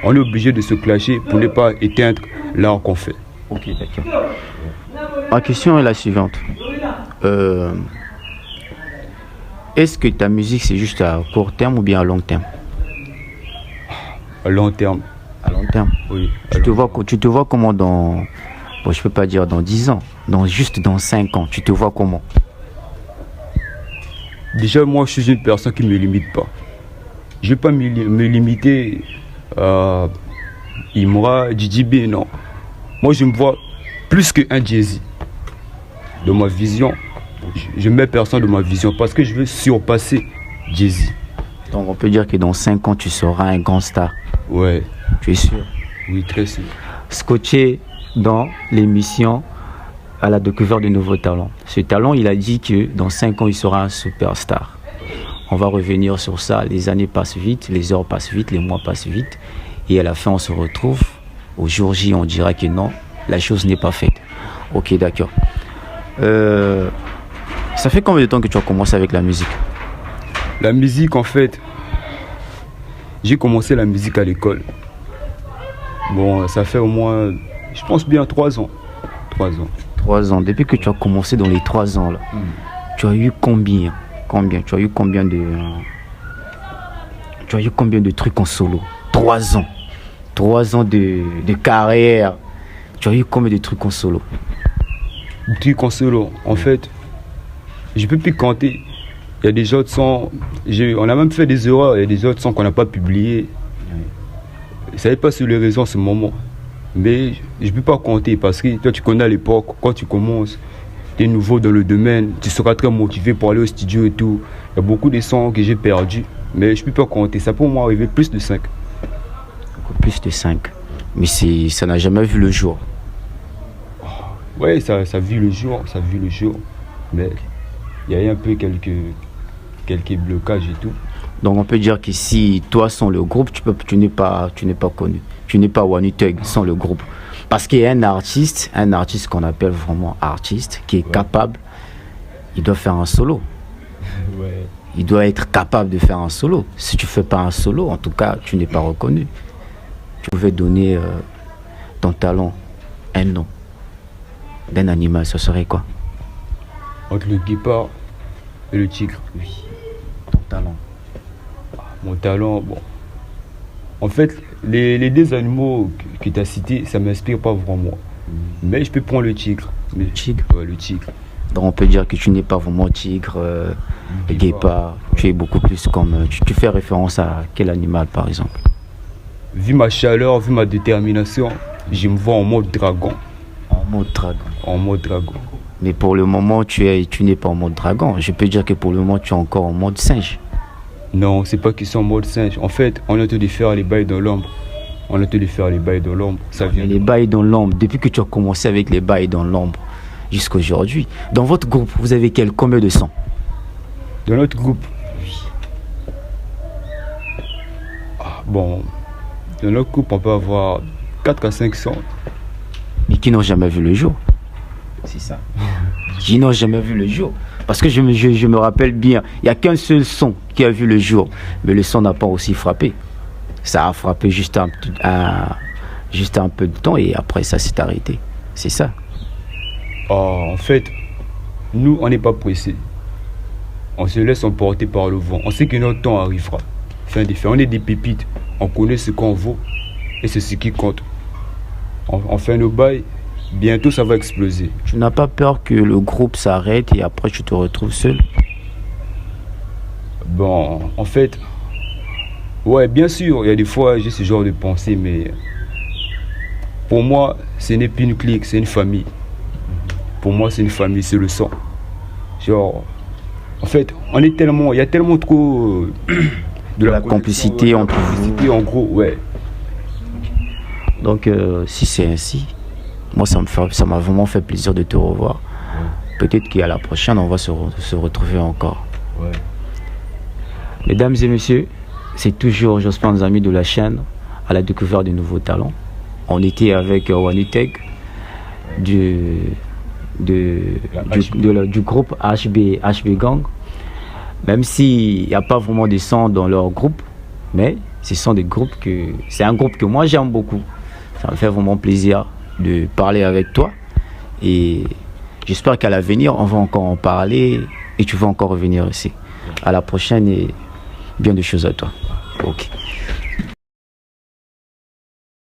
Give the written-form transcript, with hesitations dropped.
on est obligé de se clasher pour ne pas éteindre l'art qu'on fait. Ok, d'accord. Ma question est la suivante. Est-ce que ta musique c'est juste à court terme ou bien à long terme? À long terme. À long terme. Oui. Tu te vois comment dans... Bon, je peux pas dire dans 10 ans, juste dans 5 ans, tu te vois comment? Déjà, moi, je suis une personne qui ne me limite pas. Je ne vais pas me limiter à Imra, Didi B, non. Moi, je me vois plus qu'un Jay-Z. De ma vision, je mets personne de ma vision parce que je veux surpasser Jay-Z. Donc, on peut dire que dans 5 ans, tu seras un grand star. Ouais. Tu es sûr? Oui, très sûr. Scotché dans l'émission à la découverte de nouveaux talents. Ce talent, il a dit que dans 5 ans, il sera un superstar. On va revenir sur ça. Les années passent vite, les heures passent vite, les mois passent vite. Et à la fin, on se retrouve. Au jour J, on dira que non, la chose n'est pas faite. Ok, d'accord. Ça fait combien de temps que tu as commencé avec la musique? La musique, en fait, j'ai commencé la musique à l'école. Bon, ça fait au moins, je pense bien 3 ans. 3 ans. 3 ans. Depuis que tu as commencé dans les 3 ans, là, tu as eu combien? Tu as eu combien de trucs en solo? 3 ans. 3 ans de carrière. Tu as eu combien de trucs en solo? Des trucs en solo. En fait, je peux plus compter. Il y a des autres sons. On a même fait des erreurs. Il y a des autres sons qu'on n'a pas publiés. Je ne savais pas sur les réseaux en ce moment. Mais je ne peux pas compter parce que toi, tu connais à l'époque, quand tu commences, tu es nouveau dans le domaine, tu seras très motivé pour aller au studio et tout. Il y a beaucoup de sons que j'ai perdus. Mais je ne peux pas compter. Ça peut m'arriver plus de 5. Plus de 5. Mais ça n'a jamais vu le jour. Oui, ça a vu le jour. Mais il y a eu un peu quelques blocages et tout. Donc on peut dire que si toi sans le groupe, tu n'es pas connu. Tu n'es pas Wany Thug sans le groupe. Parce qu'il y a un artiste qu'on appelle vraiment artiste, qui est capable, il doit faire un solo. Ouais. Il doit être capable de faire un solo. Si tu ne fais pas un solo, en tout cas, tu n'es pas reconnu. Tu pouvais donner ton talent un nom d'un animal, ce serait quoi? Entre le guépard et le tigre. Oui. Ton talent. Mon talent, bon. En fait, les deux animaux que tu as cités, ça ne m'inspire pas vraiment. Mais je peux prendre le tigre. Le tigre? Ouais, le tigre. Donc on peut dire que tu n'es pas vraiment tigre, guépard. Tu es beaucoup plus comme... Tu fais référence à quel animal par exemple? Vu ma chaleur, vu ma détermination, je me vois en mode dragon. En mode dragon. En mode dragon. Mais pour le moment, tu n'es pas en mode dragon. Je peux dire que pour le moment, tu es encore en mode singe. Non, c'est pas qu'ils sont en mode singe. En fait, on est en train de faire les bails dans l'ombre. Ça vient. Mais les bails dans l'ombre, depuis que tu as commencé avec les bails dans l'ombre jusqu'à aujourd'hui, dans votre groupe, vous avez combien de sons? Dans notre groupe? Bon, dans notre groupe, on peut avoir 4 à 5 sons. Mais qui n'ont jamais vu le jour. C'est ça. Qui n'ont jamais vu le jour. Parce que je me rappelle bien, il n'y a qu'un seul son qui a vu le jour. Mais le son n'a pas aussi frappé. Ça a frappé juste un peu de temps et après ça s'est arrêté. C'est ça. En fait, nous, on n'est pas pressés. On se laisse emporter par le vent. On sait que notre temps arrivera. Fin des faits, on est des pépites. On connaît ce qu'on vaut et c'est ce qui compte. On fait nos bails. Bientôt, ça va exploser. Tu n'as pas peur que le groupe s'arrête et après tu te retrouves seul? Bon, en fait, ouais, bien sûr, il y a des fois, j'ai ce genre de pensée, mais pour moi, ce n'est plus une clique, c'est une famille. Pour moi, c'est une famille, c'est le sang. Genre, en fait, il y a tellement trop de la complicité entre vous. En gros, ouais. Donc, si c'est ainsi, moi, ça m'a vraiment fait plaisir de te revoir. Ouais. Peut-être qu'à la prochaine, on va se retrouver encore. Ouais. Mesdames et messieurs, c'est toujours Jospin Nzambi de la chaîne à la découverte de nouveaux talents. On était avec Wany Thug du groupe HB Gang. Même s'il n'y a pas vraiment de son dans leur groupe, mais C'est un groupe que moi j'aime beaucoup. Ça me fait vraiment plaisir de parler avec toi. Et j'espère qu'à l'avenir, on va encore en parler et tu vas encore revenir ici. À la prochaine et bien de choses à toi. Ok.